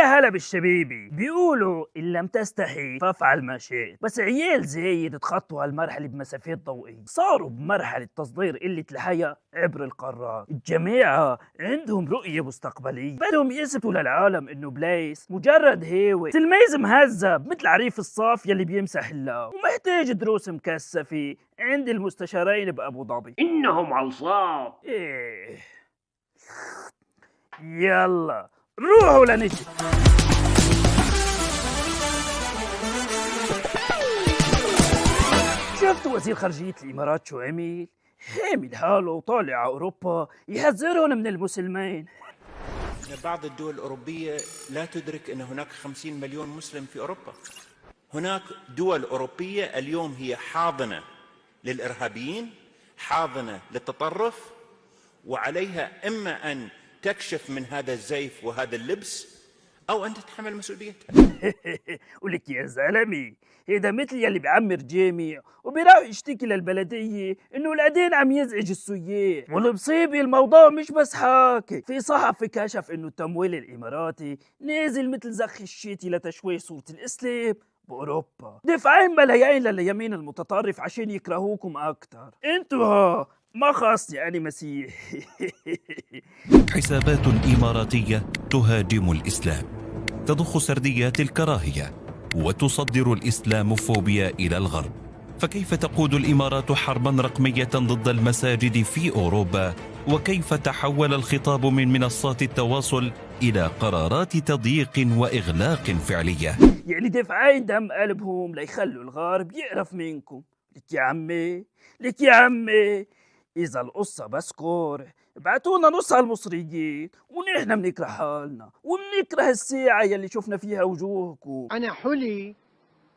ويا هلا بالشبيبي. بيقولوا إن لم تستحي فافعل ما شئت، بس عيال زايد تخطوا هالمرحلة بمسافات ضوئية، صاروا بمرحلة تصدير قلة الحياة عبر القارات. الجماعة عندهم رؤية مستقبلية، بدهم يثبتوا للعالم إنه بلايس مجرد هاوي تلميذ مهذب مثل عريف الصاف يلي بيمسح الله، ومحتاج دروس مكثفة عند المستشارين بأبو ظبي. إنهم عصاب. إيه، يلا روحوا لنجي. شفت وزير خارجية الإمارات شو عمل؟ حامل حاله وطالع على أوروبا يحذرهم من المسلمين. بعض الدول الأوروبية لا تدرك أن هناك 50 مليون مسلم في أوروبا. هناك دول أوروبية اليوم هي حاضنة للإرهابيين، حاضنة للتطرف، وعليها إما أن تكشف من هذا الزيف وهذا اللبس أو أن تتحمل مسؤوليتها. ولك يا زلمي، هيدا مثل يلي بيعمر جامع وبيروح يشتكي للبلدية إنه الأذان عم يزعج السياح. والمصيبة الموضوع مش بس حاكي، في صحفي كشف إنه التمويل الإماراتي نازل مثل زخ الشتي لتشويه صورة الإسلام بأوروبا، دفعين ملايين لليمين المتطرف عشان يكرهوكم أكتر. انتوا ما خاصني أنا مسيحي. حسابات إماراتية تهاجم الإسلام، تضخ سرديات الكراهية وتصدر الإسلاموفوبيا إلى الغرب. فكيف تقود الإمارات حربا رقمية ضد المساجد في أوروبا؟ وكيف تحول الخطاب من منصات التواصل إلى قرارات تضييق وإغلاق فعلية؟ يعني دفعين دم قلبهم ليخلوا الغرب يقرف منكم. لك يا عمي، لك يا عمي، إذا القصة بس كور ابعتونا نصها المصريين ونحن بنكره حالنا وبنكره الساعة يلي شفنا فيها وجوهكم. أنا حلي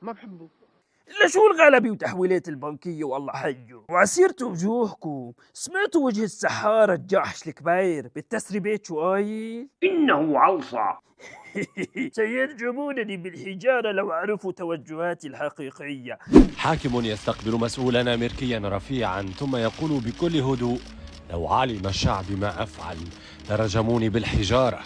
ما بحبه. إلا شو الغلبة وتحويلات البنكية والله حيه. وعسيرتوا وجوهكم، سمعتوا وجه السحارة الجحش الكبير بالتسريبات شو قايل؟ إنه عوصة. سيرجمونني بالحجارة لو عرفوا توجهاتي الحقيقية. حاكم يستقبل مسؤولا أمريكيا رفيعا ثم يقول بكل هدوء: لو علم الشعب ما أفعل لرجموني بالحجارة.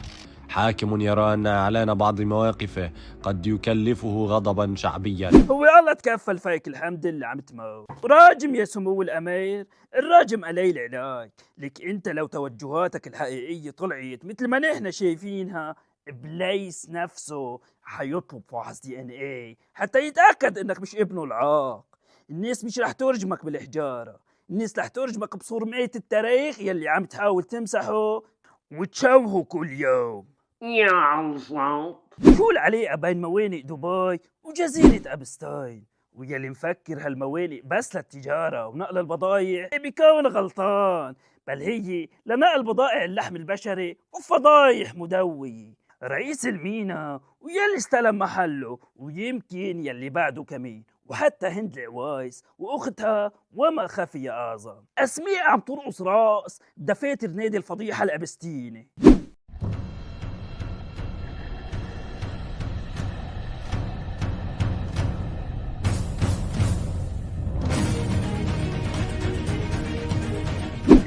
حاكم يرى أن إعلان بعض مواقفه قد يكلفه غضبا شعبيا. هو الله تكفل فيك الحمد لله عم تموت. راجم يا سمو الأمير، الراجم علي العلاج. لك أنت لو توجهاتك الحقيقية طلعت مثل ما نحن شايفينها، بليس نفسه حيطلب فحص DNA حتى يتأكد انك مش ابنه العاق. الناس مش رح ترجمك بالحجارة، الناس رح ترجمك بصورمية التاريخ يلي عم تحاول تمسحه وتشوهه كل يوم. يا عوصة. شو العلاقة بين موانئ دبي وجزيرة أبستاين؟ ويلي مفكر هالموانئ بس للتجارة ونقل البضايع بيكون غلطان، بل هي لنقل بضائع اللحم البشري وفضايح مدوية. رئيس المينا ويلي استلم محله ويمكن يلي بعده كمان، وحتى هند العوايس واختها وما خفي اعظم، اسماء عم ترقص راس دفاتر نادي الفضيحه الابستيني.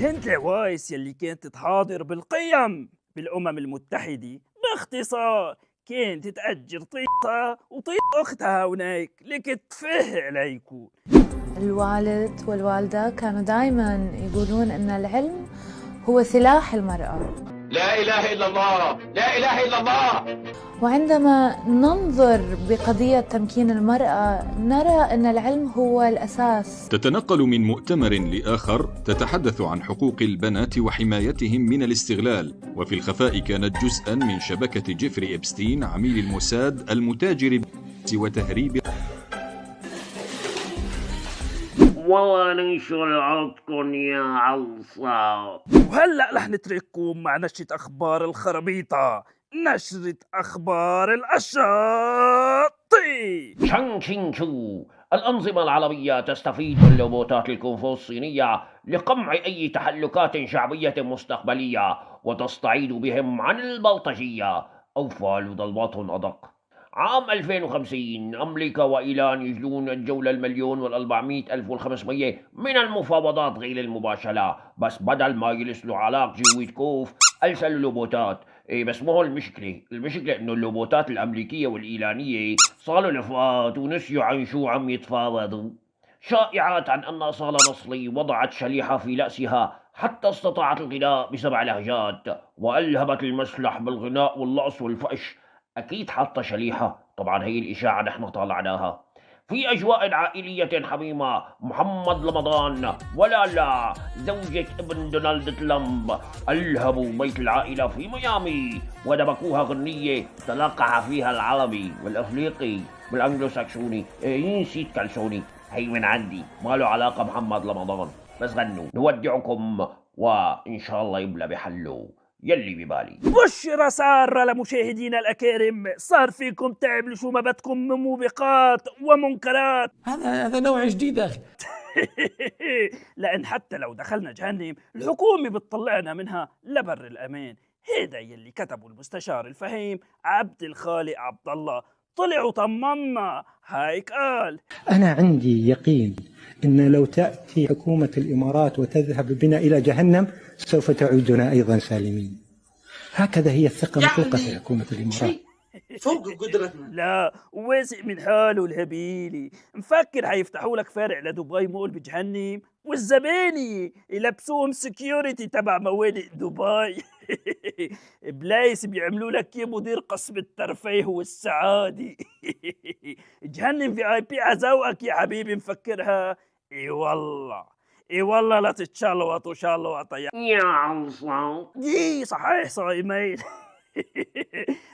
هند العوايس يلي كانت تحاضر بالقيم بالامم المتحده، باختصار كانت تأجر طيطها وطيط أختها هناك لك تفه عليكم. الوالد والوالدة كانوا دائما يقولون أن العلم هو سلاح المرأة. لا إله إلا الله، لا إله إلا الله. وعندما ننظر بقضية تمكين المرأة نرى أن العلم هو الأساس. تتنقل من مؤتمر لآخر تتحدث عن حقوق البنات وحمايتهم من الاستغلال، وفي الخفاء كانت جزءا من شبكة جيفري إبستين عميل الموساد المتاجر وتهريب. والله ننشر عضكن يا عوصة. وهلأ رح نترككم مع نشرة أخبار الخرابيطة، نشرة أخبار الأشاطي. شان شين شو. الأنظمة العربية تستفيد من روبوتات الكونغفو الصينية لقمع أي تحركات شعبية مستقبلية وتستعيد بهم عن البلطجية أو فعل ضربات أدق. عام 2050 أمريكا وإيران يجلون الجولة 1,400,000 و500 من المفاوضات غير المباشرة، بس بدل ما يرسلوا علاق جويت كوف أرسلوا روبوتات إيه بس ما هو المشكلة إنه اللوبوتات الأمريكية والإيرانية صاروا لفات ونسيوا عن شو عم يتفاوضوا. شائعات عن أن أصالة نصري وضعت شريحة في رأسها حتى استطاعت الغناء ب7 لهجات وألهبت المسلح بالغناء والرقص والفأش. أكيد حاطة شريحة، طبعا هي الإشاعة نحن طالعناها. في أجواء عائلية حميمة، محمد رمضان ولا زوجة ابن دونالد ترامب ألهبوا بيت العائلة في ميامي ودبكوها غنية تلقح فيها العربي والأفريقي والأنجلو ساكسوني. نسيت كلسوني، هي من عندي ما له علاقة محمد رمضان. بس غنوا نودعكم وإن شاء الله يبلى بحلو يلي ببالي. بشرى سارة لمشاهدينا الأكارم، صار فيكم تعملوا شو ما بدكم من موبقات ومنكرات. هذا نوع جديد أخي. لأن حتى لو دخلنا جهنم الحكومة بتطلعنا منها لبر الأمان. هيدا يلي كتبه المستشار الفهيم عبد الخالق عبد الله، طلع وطمنا هيك قال: أنا عندي يقين أن لو تأتي حكومة الإمارات وتذهب بنا إلى جهنم سوف تعودنا أيضا سالمين. هكذا هي الثقة مطلقة في حكومة الإمارات. فوق قدرتنا. لا واثق من حاله الهبيلي، مفكر حيفتحوا لك فرع لدبي مول بجهنم والزبانية يلبسوهم سكيورتي تبع موانئ دبي. بلايس بيعملوا لك يا مدير قسم الترفيه والسعادة. جهنم في اي بي عزوقك يا حبيبي مفكرها؟ اي والله اي والله لا تتشلوط وشلوط يا عصام. دي صحيح صايمين.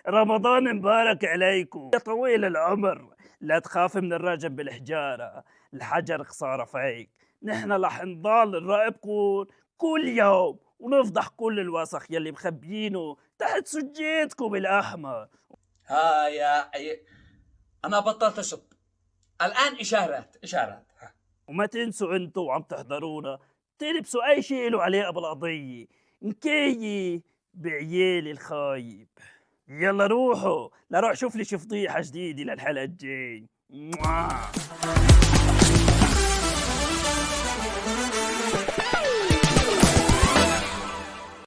رمضان مبارك عليكم يا طويل العمر. لا تخاف من الرجم بالحجارة، الحجر خسارة فيك. نحن رح نضل نراقبكم كل يوم ونفضح كل الوسخ يلي مخبيينه تحت سجيتكم الأحمر. أنا بطلت أسب الآن، إشارات. وما تنسوا انتوا وعم تحضرونا تلبسوا أي شيء له علاقة بالقضية، نكيي بعيالي الخايب. يلا روحوا لروح شوف لي شي فضيحة جديدة للحلقة الجاي.